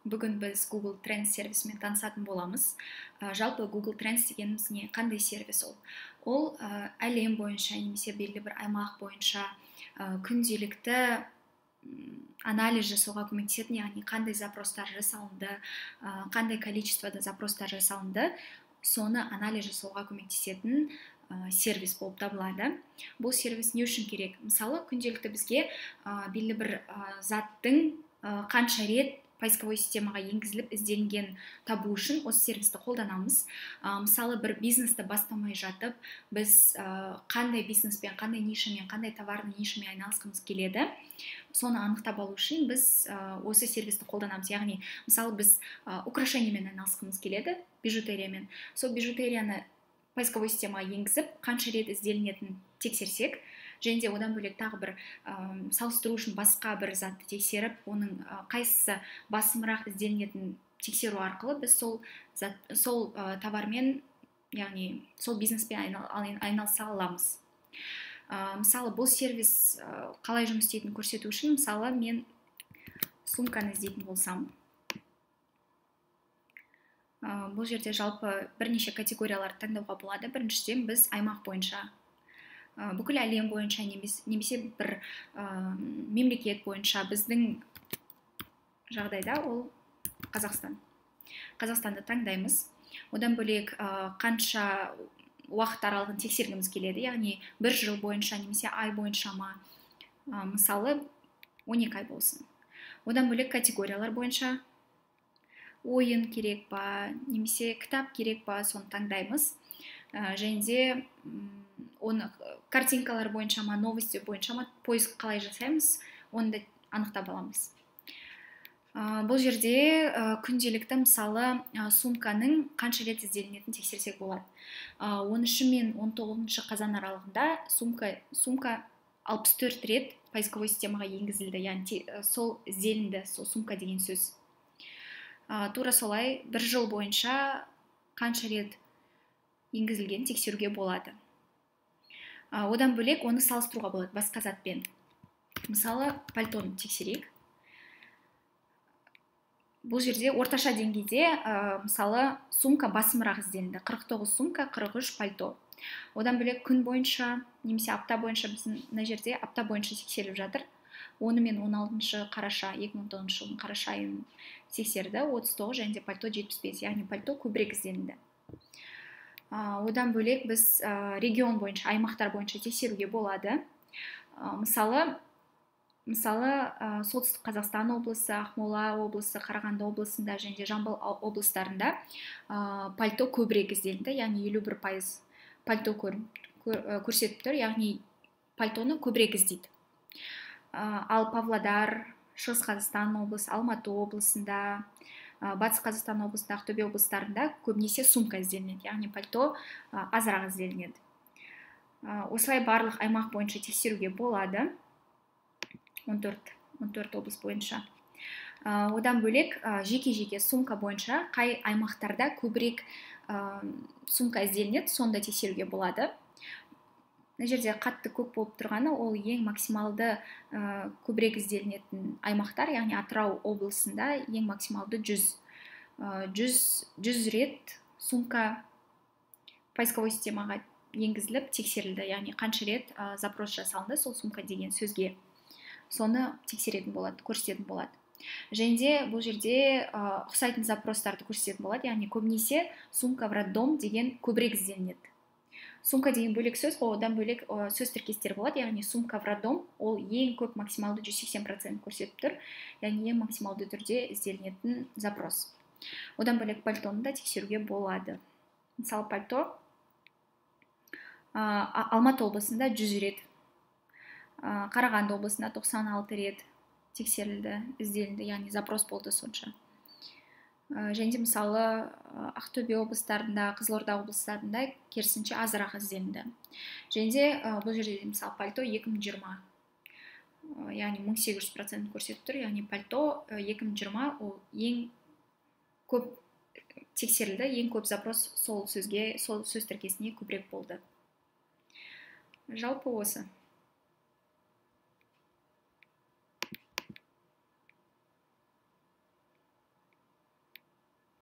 Бүгін біз Google Trends сервисімен танысатын боламыз. Жалпы Google Trends дегеніміз не, қандай сервис ол? Ол әлем бойынша немесе белгілі бір аймақ бойынша күнделікті анализ жасауға көмектесетін, яғни қандай запростар жасалынды, қандай количествода запростар жасалынды, соны анализ жасауға көмектесетін сервис болып табылады. Бұл сервис не үшін керек? Мысалы, күнделікті бізге белгілі бір заттың қанша рет поисковой системаға енгізіліп ізделінген табу үшін осы сервисті қолданамыз. Мысалы, бір бизнесті бастамай жатып, біз қандай бизнеспен, қандай нишамен, қандай товарный нишамен айналысқымыз келеді, соны анықтап алу үшін біз осы сервисті қолданамыз. Яғни, мысалы, біз украшениемен айналысқымыз келеді, бижутериямен. Сол бижутерияны поисковой системаға енгізіп, қанша рет ізделінетінін тексерсек, және де одан бөлек тағы бір салыстыру үшін басқа бір затты тексеріп, оның қайсысы басымырақ ізделінетінін тексеру арқылы біз сол товармен, яғни сол бизнеспен айналыса аламыз. Мысалы, бұл сервис қалай жұмыс істейтінін көрсету үшін, мысалы, мен сумканы іздейтін болсам, бұл жерде жалпы бірнеше категорияларды таңдауға болады. Біріншіден біз аймақ бойынша, бүкіл әлем бойынша немесе бір мемлекет бойынша, біздің жағдайда ол Қазақстан. Қазақстанды таңдаймыз. Одан бөлек қанша уақыт аралығын тексергіміз келеді, яғни бір жыл бойынша немесе ай бойынша ма, мысалы 12 ай болсын. Одан бөлек категориялар бойынша ойын керек па, немесе кітап керек па, соны таңдаймыз. Және де оны картинкалар бойынша ма, новости бойынша ма, поиск қалай жасаймыз, оны да анықтап аламыз. Бұл жерде күнделікті, мысалы, сумканың қанша рет ізделінетінін тексерсек болады. 13 мен 19 қазан аралығында сумка 64 рет поисковой системаға енгізілді, яғни сол ізделінді, сол сумка деген сөз. Тура солай бір жыл бойынша қанша рет енгізілген тексеруге болады. Одан бөлек оны салыстыруға болады басқа затпен. Мысалы, пальтоны тексерейік. Бұл жерде орташа деңгейде, мысалы, сумка басымырақ ізделінді. 49 сумка, 43 пальто. Одан бөлек күн бойынша, немесе апта бойынша, біздің мына жерде апта бойынша тексеріліп жатыр. 10 мен 16 қараша, 2019 жылдың қараша айын тексерді, 39, және де пальто 75, яғни пальто көбірек ізделінді. Одан бөлек біз регион бойынша, аймақтар бойынша тексеруге болады. Мысалы, Солтүстік Қазақстан облысы, Ақмола облысы, Қарағанды облысында және де Жамбыл облыстарында пальто көбірек ізделінді, яғни 51% пальто көрсетіп тұр, яғни пальтоны көбірек іздейді. Ал Павлодар, Шығыс Қазақстан облысы, Алматы облысында, Батыс Қазақстан облысында, Ақтөбе облыстарында көбінесе сумка ізделінеді, яғни пальто азырақ ізделінеді. Осылай барлық аймақ бойынша тексеруге болады, 14 облыс бойынша. Одан бөлек жеке-жеке сумка бойынша қай аймақтарда көбірек сумка ізделінеді, сонда тексеруге болады. Мына жерде қатты көп болып тұрғаны, ол ең максималды көбірек ізделінетін аймақтар, яғни Атырау облысында ең максималды 100 рет сумка поисковой системаға енгізіліп тексерілді, яғни қанша рет запрос жасалынды сол сумка деген сөзге, соны тексеретін болады, көрсететін болады. Және де бұл жерде ұқсайтын запростарды көрсететін болады, яғни көбінесе сумка в роддом деген көбірек ізделінеді. Сумка деген бөлек сөз, одан бөлек сөз тіркестер болады, яғни сумка в роддом, ол ең көп максималды 180% көрсетіп тұр, яғни ең максималды түрде ізделінетін запрос. Одан бөлек пальтоны да тексеруге болады. Мысалы, пальто Алматы облысында 100 рет, Қарағанды облысында 96 рет тексерілді, ізделінді, яғни запрос болды сонша. Және де мысалы Ақтөбе облыстарында, Қызылорда облыстарында керісінше азырақ ізделінді. Және де бұл жерде мысалы пальто 2020, яғни 1800% көрсетіп тұр, яғни пальто 2020 ол ең көп тексерілді, ең көп запрос сол сөзге, сол сөз тіркесіне көбірек болды. Жалпы осы.